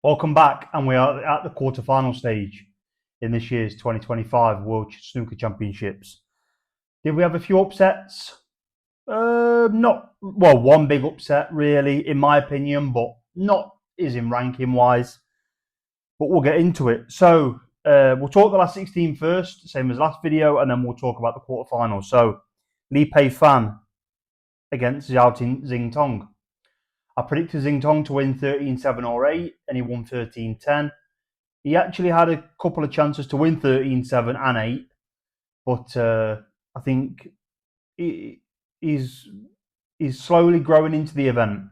Welcome back, and we are at the quarterfinal stage in this year's 2025 World Snooker Championships. Did we have a few upsets? Not well. One big upset, really, in my opinion, but not is in ranking wise. But we'll get into it. So we'll talk the last 16 first, same as last video, and then we'll talk about the quarterfinals. So Li Pei Fan against Xiao Xingtong. I predicted Xingtong to win 13-7 or 8, and he won 13-10. He actually had a couple of chances to win 13-7 and 8, but I think he's slowly growing into the event.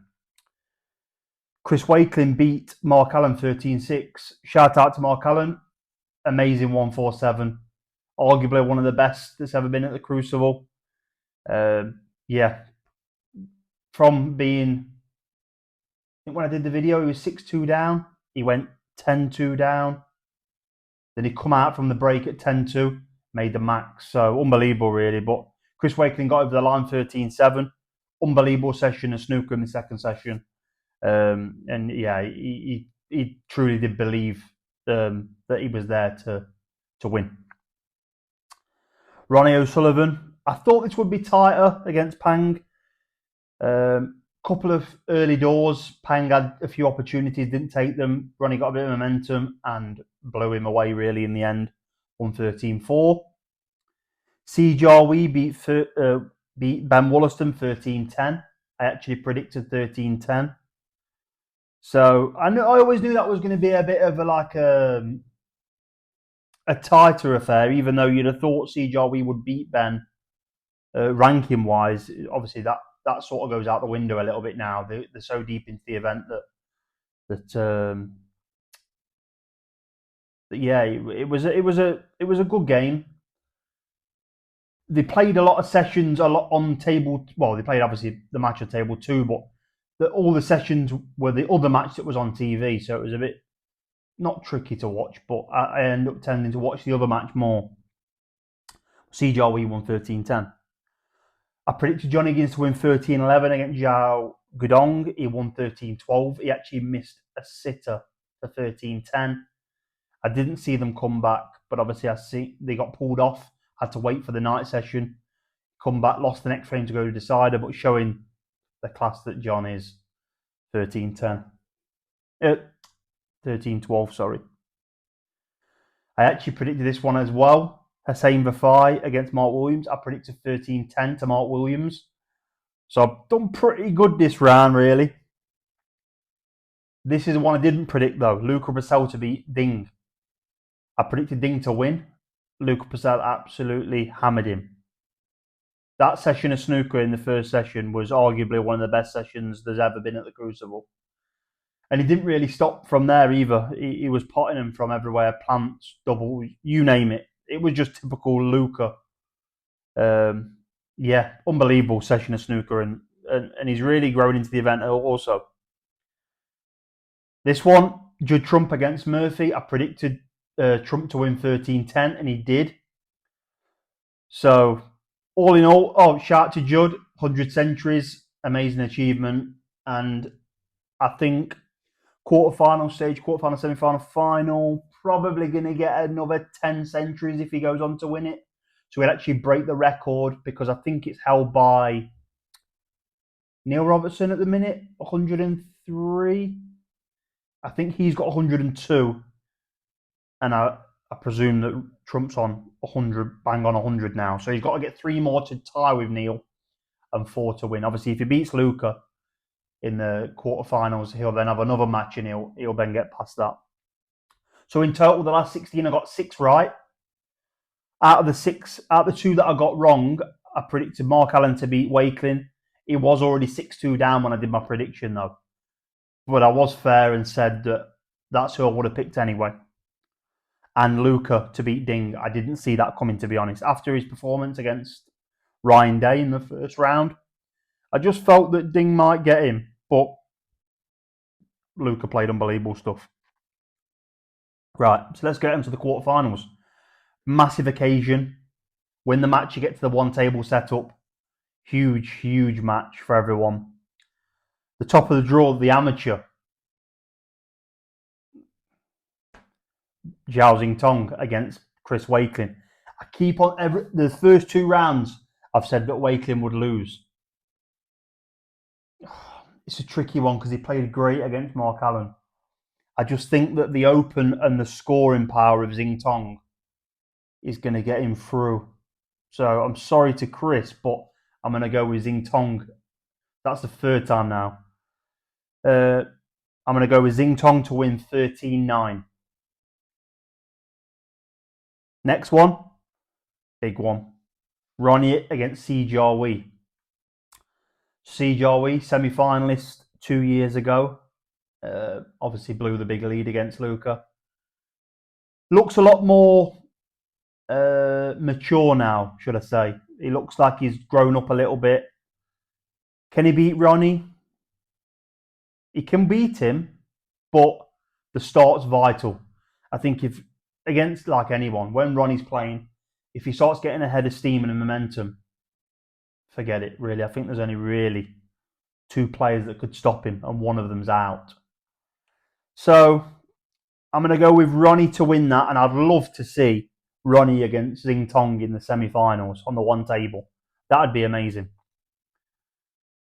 Chris Wakelin beat Mark Allen 13-6. Shout out to Mark Allen. Amazing 147. Arguably one of the best that's ever been at the Crucible. Yeah. From being, I think when I did the video, he was 6-2 down. He went 10-2 down. Then he come out from the break at 10-2, made the max. So unbelievable, really. But Chris Wakelin got over the line 13-7. Unbelievable session of snooker in the second session. And yeah, he truly did believe that he was there to win. Ronnie O'Sullivan. I thought this would be tighter against Pang. Couple of early doors. Pang had a few opportunities, didn't take them. Ronnie got a bit of momentum and blew him away, really, in the end. 113-4. Si Jarwi beat Ben Wollaston 13-10. I actually predicted 13-10. So I always knew that was going to be a bit of a tighter affair, even though you'd have thought Si Jarwi would beat Ben ranking wise. Obviously, that sort of goes out the window a little bit now. They're so deep into the event that yeah, it was a good game. They played a lot of sessions, a lot on table. Well, they played obviously the match at table 2, but all the sessions were the other match that was on TV, so it was a bit not tricky to watch. But I ended up tending to watch the other match more. CJRW won 13-10. I predicted Johnny Higgins to win 13-11 against Zhao Gudong. He won 13-12. He actually missed a sitter for 13-10. I didn't see them come back, but obviously I see they got pulled off. Had to wait for the night session. Come back, lost the next frame to go to decider, but showing the class that John is. 13-10. 13-12, sorry. I actually predicted this one as well. Hussein Vafai against Mark Williams. I predicted 13-10 to Mark Williams. So I've done pretty good this round, really. This is the one I didn't predict, though. Luca Brissell to beat Ding. I predicted Ding to win. Luca Brissell absolutely hammered him. That session of snooker in the first session was arguably one of the best sessions there's ever been at the Crucible. And he didn't really stop from there either. He was potting him from everywhere, plants, double, you name it. It was just typical Luca. Yeah, unbelievable session of snooker, and he's really grown into the event also. This one, Judd Trump against Murphy. I predicted Trump to win 13-10, and he did. So, all in all, shout out to Judd, 100 centuries, amazing achievement. And I think quarterfinal stage, quarterfinal, semi-final, final, probably going to get another 10 centuries if he goes on to win it. So he'll actually break the record, because I think it's held by Neil Robertson at the minute, 103. I think he's got 102. And I presume that Trump's on 100, bang on 100 now. So he's got to get 3 more to tie with Neil and 4 to win. Obviously, if he beats Luca in the quarterfinals, he'll then have another match and he'll then get past that. So in total, the last 16, I got 6 right. Out of the 2 that I got wrong, I predicted Mark Allen to beat Wakelin. He was already 6-2 down when I did my prediction, though. But I was fair and said that that's who I would have picked anyway. And Luca to beat Ding, I didn't see that coming, to be honest. After his performance against Ryan Day in the first round, I just felt that Ding might get him. But Luca played unbelievable stuff. Right, so let's get into the quarterfinals. Massive occasion. Win the match, you get to the one table setup. Huge, huge match for everyone. The top of the draw, the amateur. Zhao Xingtong against Chris Wakelin. I keep on the first 2 rounds. I've said that Wakelin would lose. It's a tricky one because he played great against Mark Allen. I just think that the open and the scoring power of Xingtong is going to get him through. So I'm sorry to Chris, but I'm going to go with Xingtong. That's the third time now. I'm going to go with Xingtong to win 13-9. Next one, big one. Ronnie against Si Jiahui. Si Jiahui, semi-finalist 2 years ago. Obviously blew the big lead against Luca. Looks a lot more mature now, should I say. He looks like he's grown up a little bit. Can he beat Ronnie? He can beat him, but the start's vital. I think if against like anyone, when Ronnie's playing, if he starts getting ahead of steam and momentum, forget it, really. I think there's only really 2 players that could stop him, and one of them's out. So I'm going to go with Ronnie to win that, and I'd love to see Ronnie against Xingtong in the semi-finals on the one table. That would be amazing.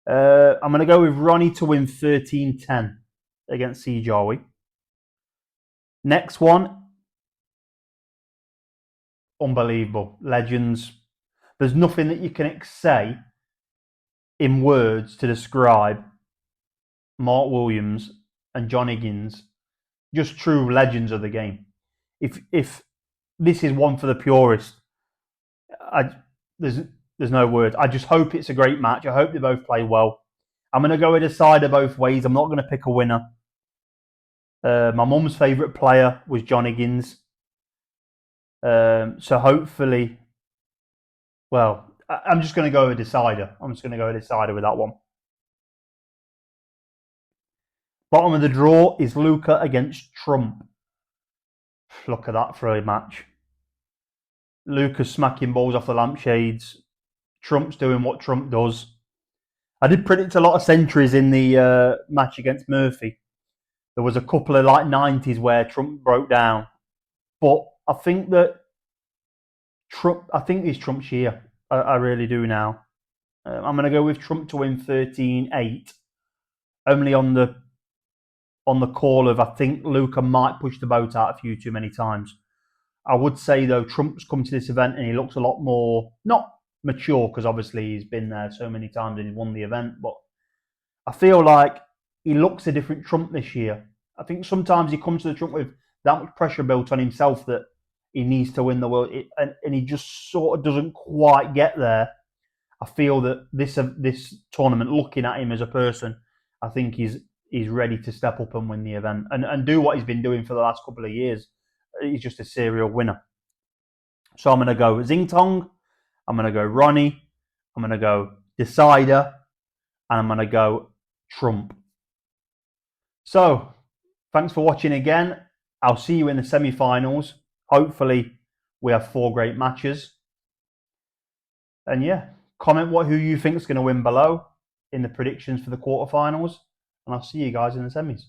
I'm going to go with Ronnie to win 13-10 against Si Jiahui. Next one, unbelievable. Legends. There's nothing that you can say in words to describe Mark Williams and John Higgins. Just true legends of the game. If this is one for the purist, there's no words. I just hope it's a great match. I hope they both play well. I'm going to go a decider both ways. I'm not going to pick a winner. My mum's favourite player was John Higgins. So hopefully, well, I'm just going to go a decider. I'm just going to go a decider with that one. Bottom of the draw is Luca against Trump. Look at that for a match. Luca's smacking balls off the lampshades. Trump's doing what Trump does. I did predict a lot of centuries in the match against Murphy. There was a couple of like 90s where Trump broke down. But I think that it's Trump's year. I really do now. I'm going to go with Trump to win 13-8. Only on the call of I think Luca might push the boat out a few too many times. I would say though Trump's come to this event and he looks a lot more not mature because obviously he's been there so many times and he's won the event, but I feel like he looks a different Trump this year. I think sometimes he comes to the Trump with that much pressure built on himself that he needs to win the world, and he just sort of doesn't quite get there. I feel that this tournament, looking at him as a person, I think he's ready to step up and win the event and do what he's been doing for the last couple of years. He's just a serial winner. So I'm going to go Xingtong, I'm going to go Ronnie, I'm going to go Decider, and I'm going to go Trump. So thanks for watching again. I'll see you in the semi-finals. Hopefully we have 4 great matches. And yeah, comment who you think is going to win below in the predictions for the quarterfinals. And I'll see you guys in the semis.